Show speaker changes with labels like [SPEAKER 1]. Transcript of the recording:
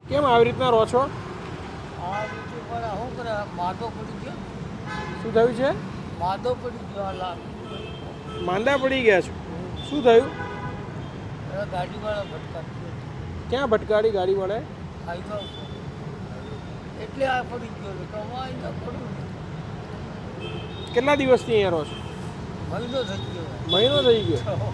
[SPEAKER 1] કેમ આવી રીતના રહો છો?
[SPEAKER 2] આ રીતે પણ શું કરે માદો પડી ગયો.
[SPEAKER 1] શું થયું છે?
[SPEAKER 2] માદો પડી ગયો આ લાલ.
[SPEAKER 1] માંદા પડી ગયા છો? શું થયું?
[SPEAKER 2] ગાડીવાળા ભટકાતી
[SPEAKER 1] ક્યાં ભટકાડી ગાડીવાળાએ?
[SPEAKER 2] હાઈવા ઉપર એટલે આ પડી ગયો ને કમાઈ ન પડું ને.
[SPEAKER 1] કેટલા દિવસથી અહીંયા રહો છો?
[SPEAKER 2] મહિનો થઈ ગયો.
[SPEAKER 1] મહિનો થઈ ગયો.